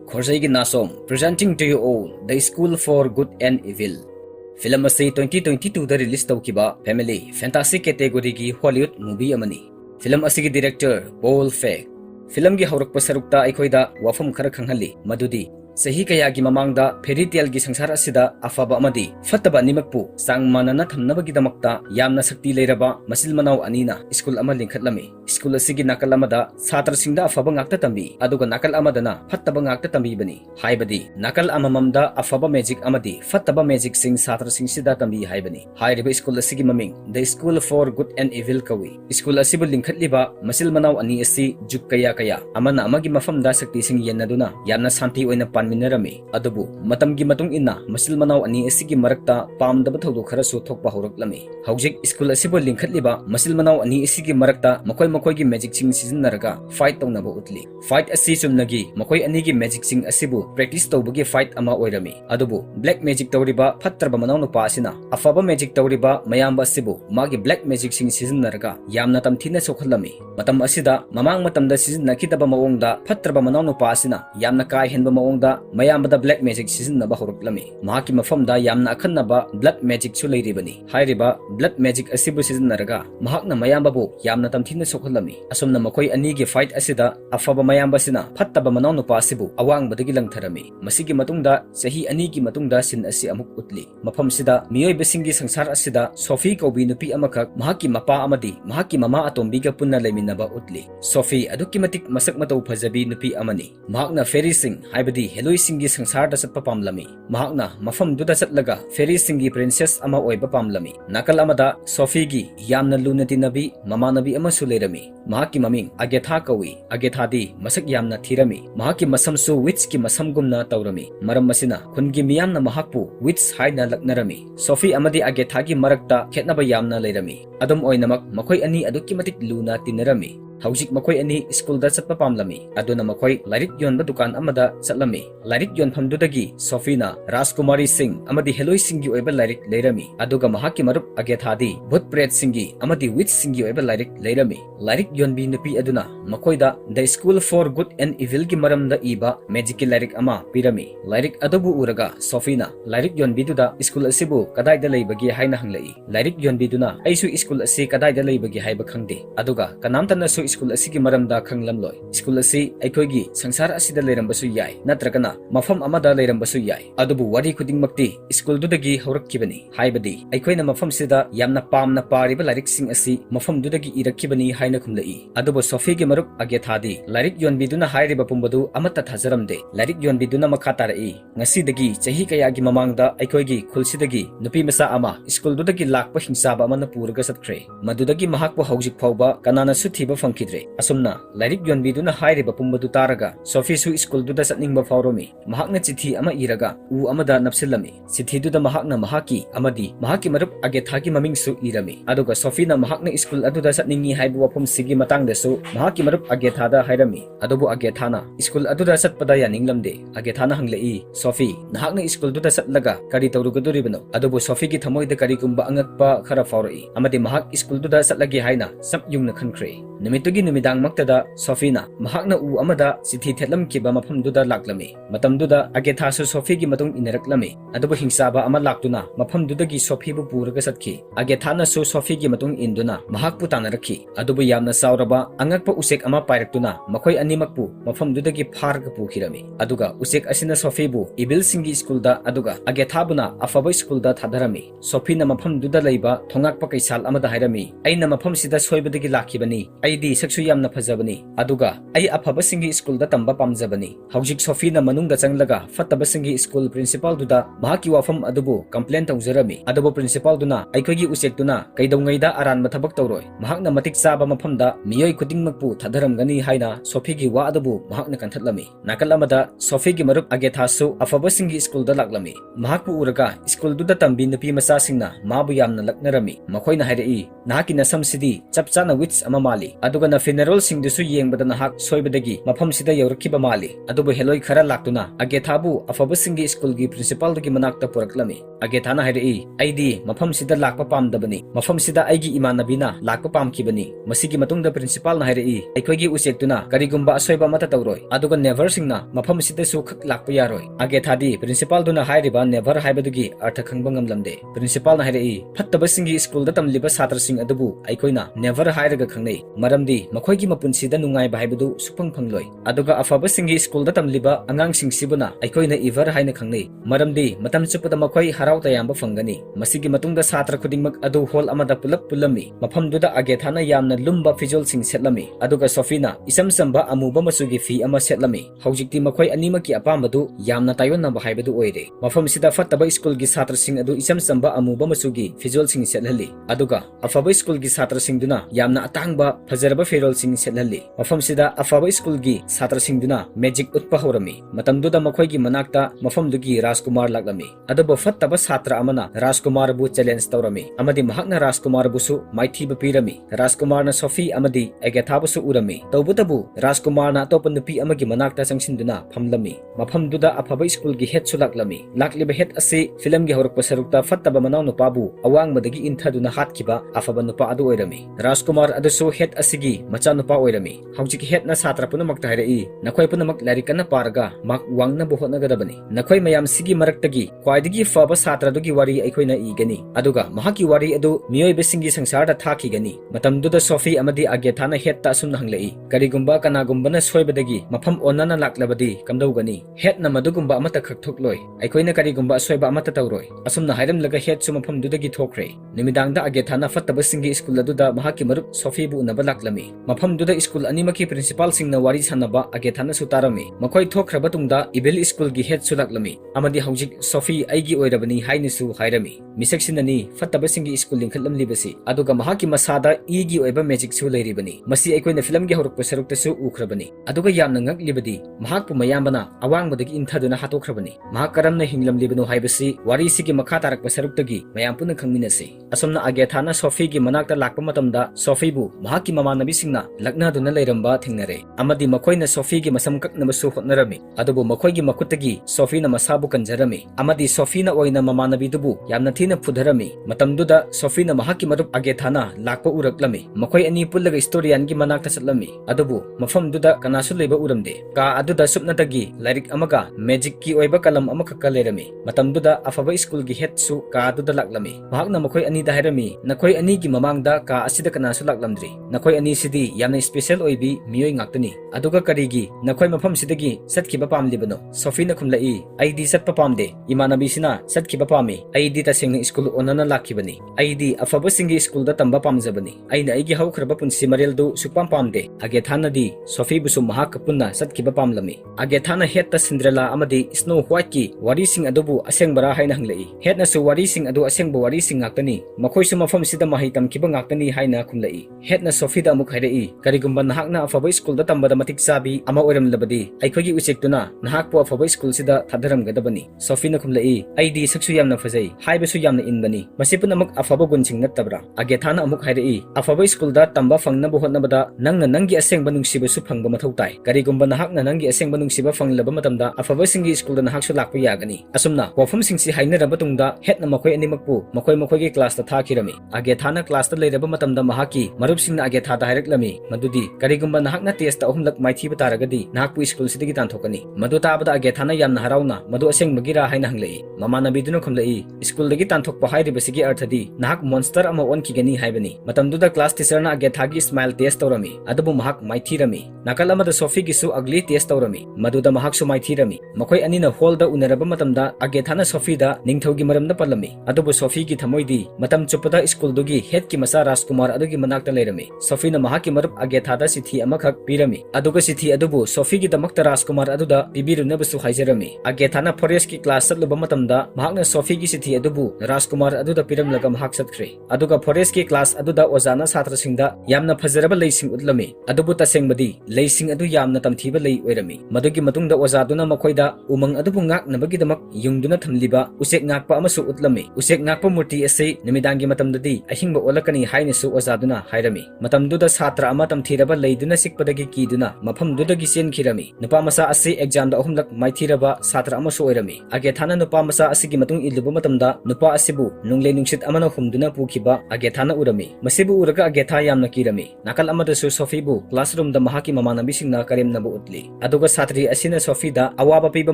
Khorjeigi Nachom, presenting to you all the School for Good and Evil. Film asi 2022 da release tawkiba family fantasy category gi Hollywood movie amani. Film asi gi director Paul Feig. Film gi haurakpa sarukta aikhoida wafam khara khanghalli madudi sahi kaya gi mamangda fairy tale gi sangsar asida afaba amadi fattaba nimakpu sangmanana thamnabagi damakta yamna sakti leiraba masil manau anina school ama lingkhatlami. School asigi nakal amada chhatra singda afaba ngakta tambi aduga nakal amadana fattaba ngakta tambi bani haibadi nakal amamamda afaba magic amadi fattaba magic sing chhatra sing sida tambi haibani hairiba school asigi maming the School for Good and Evil kawi. School asibu lingkhatliba masil manau ani asi juk kaya kaya amana amagi mafamda sakti sing yenaduna yamna santi oina minarami adubu matamgi matung inna masil manau ani asigi marakta pamdaba thodu kharasu thokpa horaklami haujik school asibo lingkhatliba masil manau ani asigi marakta makoi gi magic sing season naraga fight tawnaba utli fight asi chumnagi makoi ani gi magic sing asibu practice tawbagi fight ama oirami adubu black magic tawriba phattraba manau no pasina afaba magic tawriba mayamba asibu magi black magic sing season naraga yamna tamthina sokhalami matam asida mamang matamda season nakitaba maongda phattraba manau no pasina yamna kai henba maongda mayambada black magic season naba horaklami mahaki mafamda yamna akhanaba blood magic su leiribani hairiba blood magic asibu season naraga mahakna mayamba bu yamna tamthina sokhalami asumna makoi ani gi fight asida afaba mayamba sina phattaba manau nupa asibu awang badagi langtharami masigi matungda sahi ani gi matungda sin asi amuk utli mafam sida miyoi besingi sangsar asida Sophie kobi nupi amakak mahaki mapa amadi mahaki mama atombi ga punna leiminaba utli Sophie adukki matik masak matau phajabi nupi amani mahakna fairy sing haibadi heloi singi sangsar da satpa pamlami mahakna mafam duda satlaga fairy singi princess ama oiba pamlami nakal amada Sophie gi yamna luna tinabi mama nabi ama sulerami mahaki maming agetha kawi agetha di masak yamna thirami mahaki masamsu witch ki masamgumna tawrami maram masina khungi miyamna mahakpu witch haina laknarami Sophie amadi agetha gi marakta khetnaba yamna leirami adum oinamak makoi ani adukki matik luna tinarami haujik makoi ani school da satpa pamlami aduna makoi lairik yonba dukan amada chatlami lairik yonphamdudagi Sophie na Rajkumari Singh amadi heloi singi oiba lairik leirami aduga mahaki marup agethadi bhut pret singi amadi witch singi oiba lairik leirami lairik yonbi nupi aduna makoida the School for Good and Evil gi maramda iba magic lairik ama pirami lairik adubu uraga Sophie na lairik yonbi duda school asibu kadai da leibagi haina hanglai lairik yonbi duna aisu school asi kadai da leibagi haiba khangde aduga kanamtana su school asigi maramda khanglamloi school asi aikoigi sangsar asida leirambasu yai natragana mafam amada leirambasu yai adubu wari khudingmakti school dudagi haurakibani haibadi aikoina mafam sida yamna pamna pariba lairik sing asi mafam dudagi irakibani haina khumlai adubu Sophie gi marup agethadi lairik yonbiduna hairiba pumbadu amata thajaramde lairik yonbiduna makha tarai ngasidagi chahi kaya gi mamangda aikoigi khulsidagi nupi masa ama school dudagi lakpa hingsaba amana puraga satkre madudagi mahakpu haujik phauba kanana su thiba kidre asumna lairik yonbiduna hairiba pumbadu taraga Sophie su school duda satningba fauromi mahakna chithi ama iraga u amada napsilami chithi duda mahakna mahaki amadi mahaki marup agetha gi maming su irami aduga Sophie na mahakna school aduda satningi haibu wafum sigi matangda su mahaki marup agetha da hairami adubu agetha na school aduda satpada yaninglamde agetha na hanglei Sophie nahakna school duda satlaga kari tawrugaduribano adubu Sophie gi thamoida kari kumba angakpa khara fauroi amadi mahak school duda satlagi haina sap yungna khankhre numitugi numidang maktada Sophie na mahakna u amada chithi thetlam kiba mafam duda laklami matam duda agetha su Sophie gi matung inaraklami adubu hingsaba ama laktuna mafam dudagi Sophie bu puraga satki agetha na su Sophie gi matung induna mahak pu tanarakhi adubu yamna sauraba angakpa usek ama pairaktuna makoi animakpu mafam dudagi pharga pukhirami aduga usek asina Sophie bu evil singi school da aduga agetha buna afaba school da thadarami Sophie na mafam duda leiba thongakpa kaisal amada hairami aina mafam sida soibadagi lakhibani aidi saksu yamna phajabani aduga ai afaba singi school da tamba pamjabani haujik Sophie na manungda changlaga fattaba singi school principal duda mahaki wafam adubu complain tawjarami adubu principal duna aikogi usek duna kaidongaida aran mathabak tawroi mahakna matik chaba mafamda miyoi khudingmakpu thadaramgani haina Sophie gi wa adubu mahakna kanthatlami nakal amada Sophie gi marup agetha su afaba singi school da laklami mahakpu uraga school duda tambi nupi masa singna mabu yamna laknarami makoina hairei nahaki nasam sidi chapchana wits ama mali aduga ꯑꯗꯨꯒ funeral singdusu yengbada nahak soibadagi mafamsida yaurakkiba mali adubu heloi khara laktuna agethabu afabasingi school gi principal dugi manakta puraklami agethana hairi aidi mafamsida lakpa pamdabani mafamsida aigi imanabina lakpa pamkibani masigi matungda principal na hairi aikoigi usektuna karigumba asoiba mata tawroi aduga never singna mafamsida su khak lakpa yaroi agethadi principal duna hairiba never haibadugi artha khangba ngamlamde principal na hairi fattabasingi school da tamliba satra sing adubu aikoina never hairaga khangnei maramdi makoigi mapunsida nungai baibadu supang phangloi aduga afabasingi school da tamliba angang sing sibuna aikoina iver haina khangnei maramdi matam chupada makoi harau tayamba phangani masigi matungda satra khudingmak adu hall amada pulap pulami mafamduda agethana yamna lumba fijol sing setlami aduga sofina isam samba amuba masugi fi ama setlami haujikti makoi animaki apambadu yamna tayonna ba haibadu oire mafamsida fattaba school gi satra sing adu isam samba amuba masugi fijol sing setlali aduga afaba school gi satra sing duna yamna atangba fajarba ferol sing setlali mafamsida afaba school gi satra sing duna magic utpa horami matamduda makoi gi manakta mafamdugi rajkumar laklami aduba fattaba satra amana rajkumar bu challenge tawrami amadi mahakna rajkumar busu maithiba pirami rajkumar na sofi amadi agetha busu urami tawbutabu rajkumar na topa nupi amagi manakta sangsinduna phamlami mafamduda afaba school gi head sulaklami lakliba head ase film gi horak pasarukta fattaba manaw nupabu awang madagi inthaduna hatkiba afaba nupa adu oirami rajkumar adusu head asigi macha nupa oirami haujik head na satra punamakta harai nakhoi punamak larikana paraga mak wangna bohotnagadabani nakhoi mayam sigi maraktagi kwaidigi faba satra dugi wari aikoina igani aduga mahaki wari adu miyoi besingi sangsarda thakigani matamduda sofi amadi agethana head ta asumna hanglei karigumba kanagumbana soibadagi mafam onana laklabadi kamdawgani head na madugumba amata khakthok aikoina karigumba soiba amata tawroi asumna hairam laga head su mafam dudagi thokre nimidangda agethana fattaba singi school aduda mahaki marup sofi bu unaba laklami mafam duda school animaki principal singna wari sanaba agethana su tarami makhoi thokraba tungda ibel school gi head su laklami amadi haujik sofi aigi oirabani haini su hairami misaksinani fattaba singi school lingkhatlam libasi aduga mahaki masada igi oiba magic su leiribani masi aikoina film gi horuk pasaruk tasu ukhrabani aduga yamna ngak libadi mahakpu mayambana awang badagi inthaduna hatokhrabani mahak karamna hinglam libanu haibasi wari sigi makha tarak pasaruk tagi mayampuna khangminasi asomna agethana sofi gi manakta lakpa matamda sofi bu mahaki mamanabi singna lakna duna leiramba thingnare amadi makoina sofi gi masam kaknabasu hotnarami adubu makoi gi makutagi sofi na masabu kanjarami amadi sofi na oina mamanabi dubu yamna thina pudharami matamduda sofi na mahaki marup agethana lakpa uraklami makoi ani pullaga historian gi manakta chatlami adubu mafam duda kanasu leba uramde ka aduda supnatagi lairik amaga magic ki oiba kalam amakakka lerami matamduda afaba school gi head su ka aduda laklami mahakna makoi ani da hairami nakoi ani gi mamangda ka asida kanasu laklamdri nakoi ani sidi yamna special oibi miyoi ngaktani aduga karigi nakoi mafam sidagi satkhiba pamlibano sofi na khumlai aidi satpa pamde imanabi sina satkhiba pami aidi tasengna school onana lakhibani aidi afaba singi school da tamba pamjabani aina aigi haukraba punsi marel du supam pamde agethana di sofi busu mahak punna satkhiba pamlami agethana het ta cinderella amadi snow white ki wari sing adubu asengbara haina hanglai het na su wari sing adu asengba wari sing ngaktani makhoi su mafam sida mahai tamkiba ngaktani haina khumlai het na sofi da amuk hairei karigumba nahakna afaba school da tamba da matik sabi ama oiram labadi aikhogi uchektuna nahak po afaba school sida thadaram gadabani sofi na khumlai aidi saksu yamna fajai haibesu yamna inbani masipun amuk afaba gunsing nattabra agethana amuk hairei afaba school da tamba fangna bohotnabada nangna nangi asengba nungsiba su phangba mathau tai karigumba nahakna nangi asengba nungsiba fanglaba matamda afaba singi school da nahak su lakpa yagani asumna wafam singsi hainaraba tungda hetna makoi animakpu makoi gi class ta thakirami agethana class ta leiraba matamda mahaki marup singna agetha da haireklami madudi karigumba nahakna test ta ahumlak maithiba taragadi nahakpu school sidagi tanthokani madu tabada agethana yamna harauna madu asengbagira haina hanglei mamanabiduna khumlei school dagi tanthokpa hairibasigi arthadi nahak monster ama onkigani haibani matamduda class teacher na agetha gi smile test tawrami adabu mahak maithirami nakal amada sofi gi su ugly test tawrami maduda mahak su maithirami makoi anina hall da unaraba matamda agethana sofi da ningthogi maramda palami adubu sofi gi thamoidi matam chupada school dugi head ki masa rajkumar adugi manakta leirami sofi na mahaki marup agetha da sithi amakhak pirami aduga sithi adubu sofi gi damakta rajkumar aduda bibirunabasu haijarami agethana forest ki class satluba matamda mahakna sofi gi sithi adubu rajkumar aduda piramlaga mahak satkre aduga forest ki class aduda ozana satra singda yamna fajaraba leising utlami adubu tasengmadi leising adu yamna tamthiba lei oirami madugi matungda ozaduna makoida umang adubu ngaknabagi damak yungduna thamliba usek ngakpa amasu utlami usek ngakpa murti ase nimidangi matamdadi ahingba olakani hainasu ozaduna hairami matamduda satra ama tamthiraba leiduna sikpadagi kiduna mafamdudagi senkhirami nupa masa asi exam da ahumlak maithiraba satra ama so oirami agethana nupa masa asigi matung iluba matamda nupa asibu nunglei nungsit amana humduna pukhiba agethana urami masibu uraga agetha yamna kirami nakal amada su Sophie bu classroom da mahaki mamanabi singna karemna bu utli aduga satri asina Sophie da awaba piba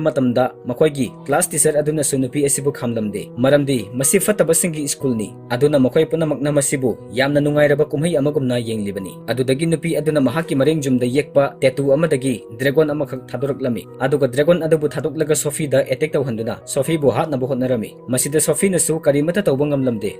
matamda makoigi class teacher aduna su nupi asibu khamlamde maramdi masi fataba singi school ni aduna makoi punamakna masibu yamna nungairaba kumhai amagumna yenglibani adudagi nupi aduna mahaki mareng jumda yekpa tattoo amadagi dragon amakhak thadoraklami aduga dragon adubu thadoklaga Sophie da attack tawhanduna Sophie bu hatna bu hotnarami masida Sophie na su karimata tawba ngamlamde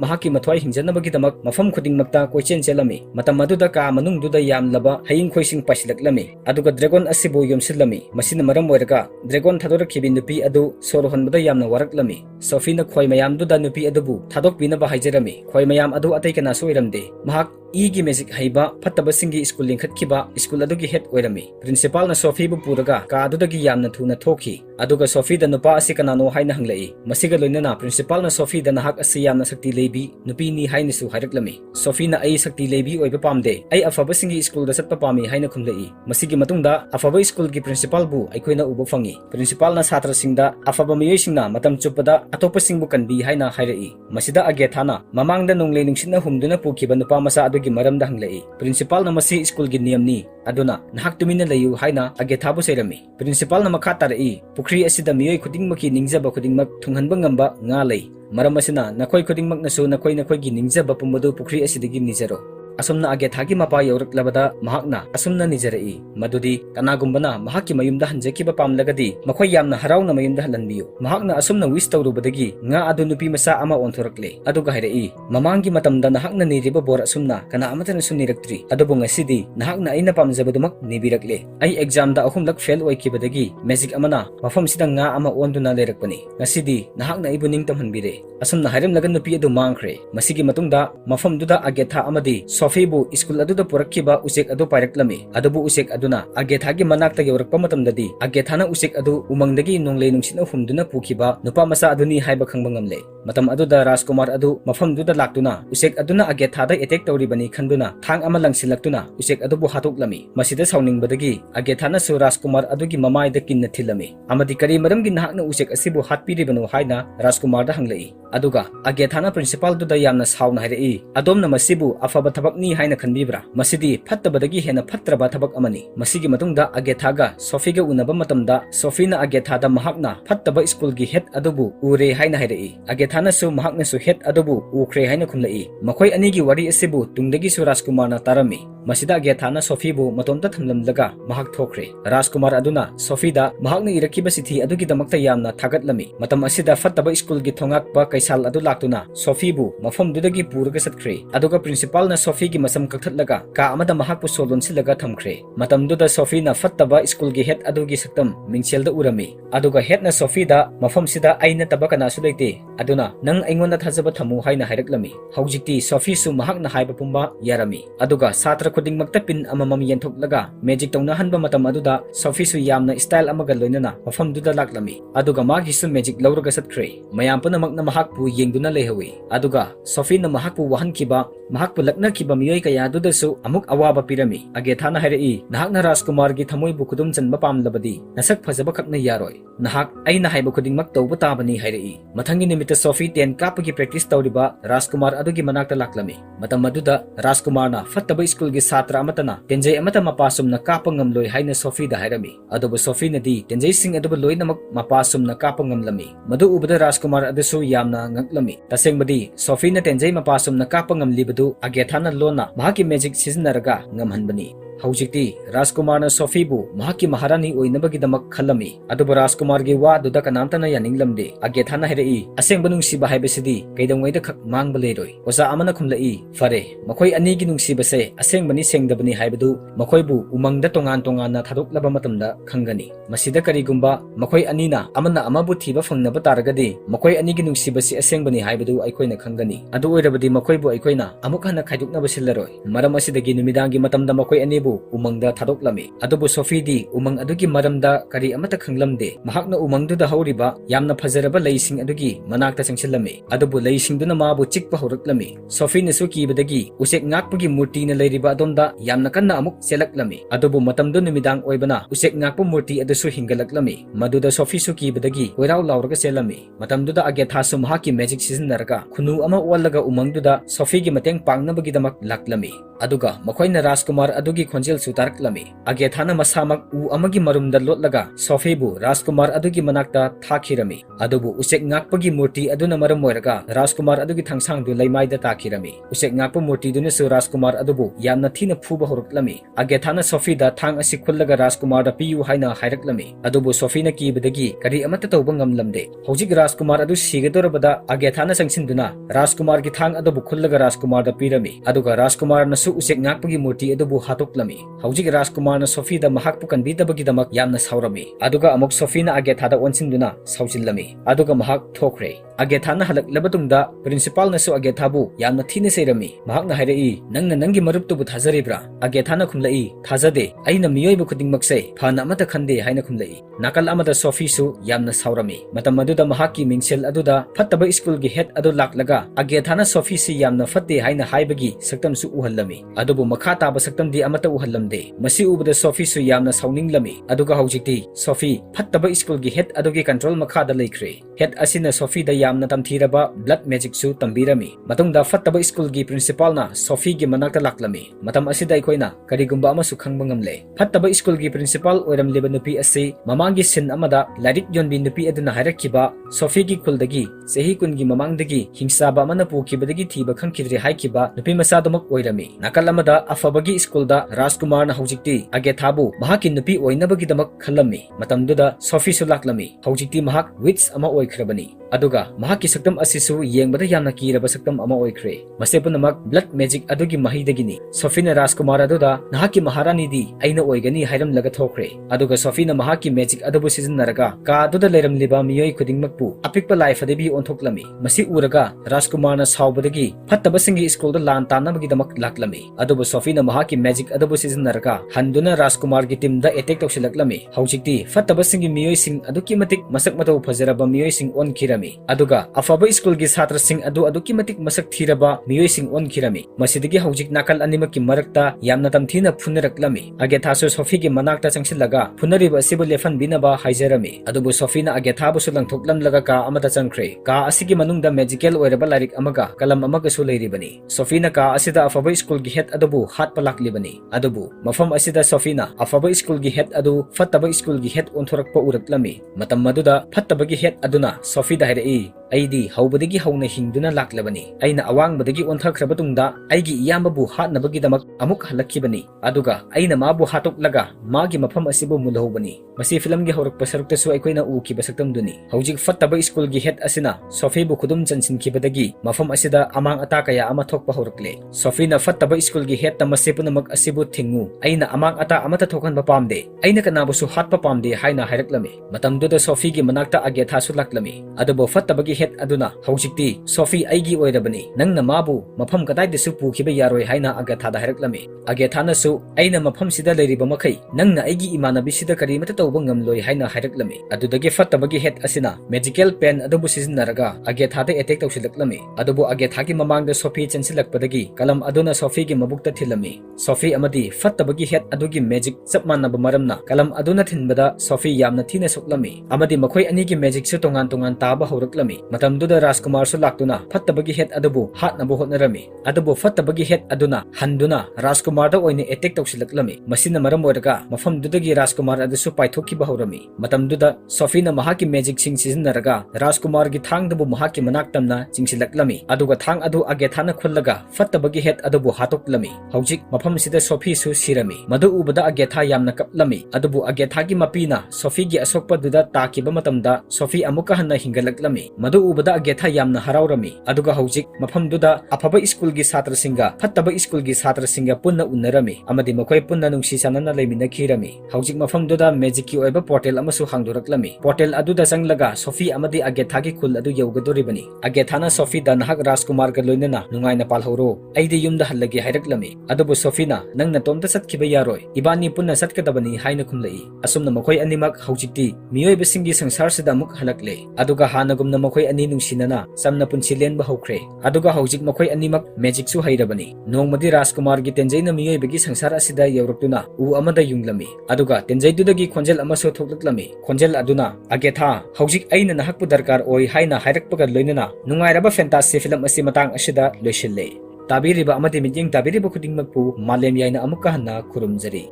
mahaki mathwai hingjanabagi damak mafam khuding makta koichen chelami matam aduda ka manung duda yamlaba haing khoising pasilaklami aduga dragon asibu yomsilami masina maram oiraga dragon thadorakhibi nupi adu sorhonbada yamna waraklami Sophie na khoi mayam duda nupi adubu thadokpina ba haijarami khoi mayam adu atai kana soiramde mahak igi magic haiba fataba singi school lingkhatkiba school adugi head oirami principal na Sophie bu puraga ka adudagi yamna thuna thokhi aduga Sophie da nupa asi kanano haina hanglai masiga loinana principal na Sophie da nahak asi yamna sakti leibi nupi ni haina su haraklami Sophie na ai sakti leibi oiba pamde ai afaba singi school da satpa pami haina khumlai masigi matungda afaba school gi principal bu aikoina uba fangi principal na satra singda afaba miyoi singna matam chupada atopa singbu kanbi haina hairai masida agethana mamangda nonglei nungsina humduna pukhiba nupa masa adugi maramda hanglai principal na masi school gi niyam ni aduna nahak tumina layu haina agethabu serami principal na makha tarai pukri asida miyoi khuding maki ningjaba khuding mak thunghanba ngamba nga lei maram asina nakoi khuding mak nasu nakoi gi ningjaba pumadu pukri asidagi nijaro asumna agethagi mapa yoraklabada mahakna asumna nijarai madudi kanagumbana mahaki mayumda hanjakiba pamlagadi makhoi yamna harauna mayumda halanbiyu mahakna asumna wish tawrubadagi nga adu nupi masa ama onthorakle aduga hairai mamangi matamda nahakna niriba bor asumna kana amatana suniraktri adubu ngasidi nahakna aina pamjabadumak nibirakle ai exam da ahumlak fail oikibadagi magic amana mafam sida nga ama onduna lerakpani ngasidi nahakna ibuning tamhanbire asumna hairamlaga nupi adu mangkhre masigi matungda mafam duda agetha amadi Sophie bu school aduda purakkiba usek adu pairaklami adubu usek aduna agethagi manakta yorakpa matamdadi agethana usek adu umangdagi nonglei nungsina humduna pukhiba nupa masa aduni haiba khangba ngamle matam aduda Rajkumar adu mafam duda laktuna usek aduna agethada attack tawribani khanduna thang ama langsilaktuna usek adubu hatoklami masida sauningbadagi agethana su Rajkumar adugi mamaida kinna thilami amadi kari maramgi nahakna usek asibu hatpiribanu haina Rajkumar da hanglai aduga agethana principal duda yamna sauna hairai adomna masibu afaba thabak ni haina khanbibra masidi phattabadagi hena phattraba thabak amani masigi matungda agethaga Sophie ga unaba matamda Sophie na agethada mahakna phattaba school gi head adubu ure haina hairai agethana su mahakna su head adubu ukhre haina khumlai makhoi ani gi wari asibu tungdagi su Rajkumar na tarami masida agethana Sophie bu matomta thamlamlaga mahak thokre Rajkumar aduna Sophie da mahakna irakiba sithi adugi damakta yamna thagatlami matam asida phattaba school gi thongak ba kaisal adu laktuna Sophie bu mafam dudagi puraga satkre aduga principal na Sophie gi masam kakhatlaga ka amada mahakpu solon silaga thamkhre matamduda Sophie na fattaba school gi head adugi saktam mingchelda urami aduga head na Sophie da mafam sida aina tabakana su leite aduna nang aingonda thajaba thamu haina hairaklami haujikti Sophie su mahakna haiba pumba yarami aduga satra khuding makta pin amamam yenthoklaga magic tawna hanba matam aduda Sophie su yamna style amaga loinana mafam duda laklami aduga magi su magic lawraga satkre mayam punamakna mahakpu yengduna lehawi aduga Sophie na mahakpu wahankiba mahakpu lakna kiba miyoi kaya dudasu amuk awaba pirami agethana hairai nahakna Rajkumar gi thamoi bu khudum chanba pamlabadi nasak phajaba khakna yaroi nahak aina haiba khuding mak tawba tabani hairai mathangi nimita Sophie 10 kapagi practice tawriba Rajkumar adugi manakta laklami matam maduda Rajkumar na fattaba school gi satra amatana tenjai amata mapasum na kapangam loi haina Sophie da hairami adubu Sophie na di tenjai sing adubu loi namak mapasum na kapangam lami madu ubada Rajkumar adusu yamna ngaklami tasengbadi Sophie na tenjai mapasum na kapangam libadu agethana lona mahaki magic siznaraga ngamhanbani haujikti Rajkumar na Sophie bu mahaki maharani oinabagi damak khalami adubu Rajkumar gi wa duda kanamtana yaninglamde agethana hairai asengba nungsiba haibasidi kaidongwaida khak mangba leiroi oza amana khumlai fare makhoi ani gi nungsibase asengbani sengdabani haibadu makhoi bu umangda tongan na thadoklaba matamda khangani masida karigumba makhoi ani na amana amabu thiba fangnaba taragadi makhoi ani gi nungsibasi asengbani haibadu aikoina khangani adu oirabadi makhoi bu aikoina amuk hana khaiduknaba sillaroi maram asidagi numidangi matamda makhoi ani bu umangda thadoklami adubu Sophie di umang adugi maramda kari amata khanglamde mahakna umangdu da hauriba yamna phajaraba leising adugi manakta changsilami adubu leising duna mabu chikpa horaklami Sophie na su kibadagi usek ngakpagi murti na leiriba adonda yamna kanna amuk selaklami adubu matamdu numidang oibana usek ngakpa murti adusu hingalaklami maduda Sophie su kibadagi koirau lauraga selami matamduda agetha su mahaki magic season naraka khunu ama wallaga umangduda Sophie gi mateng pangnabagi damak laklami aduga makoina Rajkumar adugi khonjel su taraklami agetha na masamak u amagi marumda lotlaga Sophie bu Rajkumar adugi manakta thakhirami adubu usek ngakpagi murti aduna maram moiraga Rajkumar adugi thangsang du laimaida takhirami usek ngakpa murti duna su Rajkumar adubu yamna thina phuba horaklami agetha na Sophie da thang asi khullaga Rajkumar da piyu haina hairaklami adubu Sophie na kibadagi kari amata tawba ngamlamde hojik Rajkumar adu sigadorabada agetha na sangsinduna Rajkumar gi thang adubu khullaga Rajkumar da pirami aduga Rajkumar na su usek ngakpagi murti adubu hatoklami hojik Rajkumar na Sophie da mahak pu kanbidabagi damak yamna saurami aduga amuk Sophie na agetha da onsinduna saujillami aduga mahak thokre agetha na halaklabadungda principal na su agetha bu yamna thina seirami mahak na hairai nangna nangi marup tu bu thajaribra agetha na khumlai thajade aina miyoi bu khudingmak se phana amata khande haina khumlai nakal amada Sophie su yamna saurami matam aduda mahaki mingsel aduda phattaba school gi head adu laklaga agetha na Sophie si yamna fatte haina haibagi saktam su uhallami adubu makha taba saktam di amata uhallamde masi ubada Sophie su yamna sauninglami aduga hojikti Sophie phattaba school gi head adugi control makha da leikre head asina Sophie da yamna tamthiraba blood magic su tambirami matungda phattaba school gi principal na Sophie gi manakta laklami matam asida ikoina karigumba ama su khangba ngamle phattaba school gi principal oiram leba nupi asi mamangi sin amada larik yonbi nupi aduna hairakkiba Sophie gi kuldagi sehi kungi mamangdagi hingsaba amana pukibadagi thiba khangkidri haikiba nupi masadumak oirami nakal amada afabagi school da Rajkumar na hojikti agethabu mahaki nupi oinabagi damak khalami matamduda Sophie su laklami hojikti mahak wits ama oikrabani aduga mahaki saktam asisu yengbada yamna kiraba saktam ama oikre masepunamak blood magic adugi mahidagini Sophie na Rajkumar aduda nahaki maharani di aina oigani hairam laga thokre aduga Sophie na mahaki magic adubu season naraga ka aduda leiram liba miyoi khudingmakpu apikpa life adebi onthoklami masi uraga Rajkumar na saubadagi phattaba singi school da lan tanabagi damak laklami adubu Sophie na mahaki magic adubu season naraga handuna Rajkumar gi team da attack tawsilaklami hojikti phattaba singi miyoi sing aduki matik masak matau fajaraba miyoi sing on kirami aduga afaba school gi chhatra sing aduki matik masak thiraba miyoi sing on kirami masidagi hojik nakal animaki marakta yamna tamthina phunaraklami agetha su Sophie gi manakta changsilaga phunariba sibu lefan binaba haijarami adubu Sophie na agetha bu su langthoklamlaga ka amata changkhre ka asigi manungda magical oiraba larik amaga kalam amaga su leiribani Sophie na ka asida afaba school gi head adubu hat palaklibani adubu mafam asida Sophie na afaba school gi head adu phattaba school gi head onthorakpa uraklami matam maduda phattaba gi head aduna Sophie da hairai aidi haubadagi hauna hingduna laklabani aina awangbadagi onthakraba tungda aigi iyambabu hatnabagi damak amuk halakkibani aduga aina mabu hatoklaga magi mafam asibu mulhobani masi film gi horak pasarukta su aikoina ukiba saktam duni hojik phattaba school gi head asina Sophie bu khudum chansinkibadagi mafam asida amang ata kaya ama thokpa horakle Sophie na phattaba school gi head tamasepunamak asibu thingu aina amang ata amata thokan bapamde aina kanabu su hatpa pamde haina hairaklami matamduda Sophie gi manakta agetha su laklami adubo phattaba head aduna hojikti Sophie aigi oirabani nangna mabu mafam kadai desu pukiba yaroi haina agetha da hairaklami agetha na su aina mafam sida leiriba makai nangna aigi imanabi sida karimata tawba ngamloi haina hairaklami adudagi phattaba head asina magical pen adubu sizinaraga agetha da attack tawsilaklami adubu agetha gi mamangda Sophie chansilakpadagi kalam aduna Sophie gi mabukta thilami Sophie amadi phattaba head adugi magic chapmanaba maramna kalam aduna thinbada Sophie yamna thina soklami amadi makhoi ani gi magic su tongan tongan taba horaklami matamduda Rajkumar su laktuna phattabagi head adubu hatnabu hotnarami adubu phattabagi head aduna handuna Rajkumar da oine attack tawsilaklami masina maram oiraga mafamdudagi Rajkumar adusu paithokkiba horami matamduda Sophie na mahaki magic sing sizinaraga Rajkumar gi thangdabu mahaki manaktamna chingsilaklami aduga thang adu agetha na khullaga phattabagi head adubu hatoklami hojik mafam sida Sophie su sirami madu ubada agetha yamna kaplami adubu agetha gi mapina Sophie gi asokpa duda takiba matamda Sophie amuka hanna hingalaklami madu ꯃꯗꯨ ꯎꯕꯗ ꯑꯒꯦꯊꯥ ꯌꯥꯝꯅ ꯍꯔꯥꯎꯔꯝꯃꯤ ꯑꯗꯨꯒ ꯍꯧꯖꯤꯛ ꯃꯐꯝꯗꯨꯗ ꯑꯐꯕ ꯁ꯭ꯀꯨꯜꯒꯤ ꯁꯥꯇ꯭ꯔꯁꯤꯡꯒ ꯐꯠꯇꯕ ꯁ꯭ꯀꯨꯜꯒꯤ ꯁꯥꯇ꯭ꯔꯁꯤꯡꯒ ꯄꯨꯟꯅ ꯎꯅꯔꯝꯃꯤ ꯑꯃꯗꯤ ꯃꯈꯣꯏ ꯄꯨꯟꯅ ꯅꯨꯡꯁꯤ ꯆꯥꯟꯅꯅ ꯂꯩꯃꯤꯟꯅꯈꯤꯔꯝꯃꯤ ꯍꯧꯖꯤꯛ ꯃꯐꯝꯗꯨꯗ ꯃꯦꯖꯤꯛꯀꯤ ꯑꯣꯏꯕ ꯄꯣꯔꯇꯦꯜ ꯑꯃꯁꯨ ꯍꯥꯡꯗꯣꯔꯛꯂꯝꯃꯤ ꯄꯣꯔꯇꯦꯜ ꯑꯗꯨꯗ ꯆꯪꯂꯒ ꯁꯣꯐꯤ ꯑꯃꯗꯤ ꯑꯒꯦꯊꯥꯒꯤ ꯈꯨꯜ ꯑꯗꯨ ꯌꯧꯒꯗꯣꯔꯤꯕꯅꯤ ꯑꯒꯦꯊꯥꯅ ꯁꯣꯐꯤꯗ ꯅꯍꯥꯛ ꯔꯥꯖꯀꯨꯃꯥꯔꯒ ꯂꯣꯏꯅꯅ ꯅꯨꯡꯉꯥꯏꯅ ꯄꯥꯜꯍꯧꯔꯣ ꯑꯩꯗꯤ ꯌꯨꯝꯗ ꯍꯜꯂꯒꯦ ꯍꯥꯏꯔꯛꯂꯝꯃꯤ ꯑꯗꯨꯕꯨ ꯁꯣꯐꯤꯅ ꯅꯪ ꯅꯇꯣꯝꯇ ꯆꯠꯈꯤꯕ ꯌꯥꯔꯣꯏ ꯏꯕꯥꯅꯤ ꯄꯨꯟꯅ ꯆꯠꯀꯗꯕꯅꯤ ꯍꯥꯏꯅ ꯈꯨꯝꯂꯛꯏ ꯑꯁꯨꯝꯅ ꯃꯈꯣꯏ ꯑꯅꯤꯃꯛ ꯍꯧꯖꯤꯛꯇꯤ ꯃꯤꯑꯣꯏꯕꯁꯤꯡꯒꯤ ꯁꯪꯁꯥꯔꯁꯤꯗ ꯑꯃꯨꯛ ꯍꯜꯂꯛꯂꯦ ꯑꯗꯨꯒ ꯍꯥꯟꯅꯒꯨꯝꯅ ꯃꯈꯣꯏ ꯑꯅꯤ ꯅꯨꯡꯁꯤꯅꯅ ꯆꯝꯅ ꯄꯨꯟꯁꯤ ꯂꯦꯟꯕ ꯍꯧꯈ꯭ꯔꯦ ꯑꯗꯨꯒ ꯍꯧꯖꯤꯛ ꯃꯈꯣꯏ ꯑꯅꯤꯃꯛ ꯃꯦꯖꯤꯛꯁꯨ ꯍꯩꯔꯕꯅꯤ ꯅꯣꯡꯃꯗꯤ ꯔꯥꯖꯀꯨꯃꯥꯔꯒꯤ ꯇꯦꯟꯖꯩꯅ ꯃꯤꯑꯣꯏꯕꯒꯤ ꯁꯪꯁꯥꯔ ꯑꯁꯤꯗ ꯌꯧꯔꯛꯇꯨꯅ ꯎ ꯑꯃꯗ ꯌꯨꯡꯂꯝꯃꯤ ꯑꯗꯨꯒ ꯇꯦꯟꯖꯩꯗꯨꯗꯒꯤ ꯈꯣꯟꯖꯦꯜ ꯑꯃꯁꯨ ꯊꯣꯛꯂꯛꯂꯝꯃꯤ ꯈꯣꯟꯖꯦꯜ ꯑꯗꯨꯅ ꯑꯒꯦꯊꯥ ꯍꯧꯖꯤꯛ ꯑꯩꯅ ꯅꯍꯥꯛꯄꯨ ꯗꯔꯀꯥꯔ ꯑꯣꯏ ꯍꯥꯏꯅ ꯍꯥꯏꯔꯛꯄꯒ ꯂꯣꯏꯅꯅ ꯅꯨꯡꯉꯥꯏꯔꯕ ꯐꯦꯟꯇꯥꯁꯤ ꯐꯤꯂꯝ ꯑꯁꯤ ꯃꯇꯥꯡ ꯑꯁꯤꯗ ꯂꯣꯏꯁꯤꯜꯂꯦ ꯇꯥꯕꯤꯔꯤꯕ ꯑꯃꯗꯤ ꯃꯤꯠꯌꯦꯡ ꯇꯥꯕꯤꯔꯤꯕ ꯈꯨꯗꯤꯡꯃꯛꯄꯨ ꯃꯥꯂꯦꯝ ꯌꯥꯏꯅ ꯑꯃꯨꯛꯀ ꯍꯟꯅ ꯈꯨꯔꯨꯝꯖꯔꯤ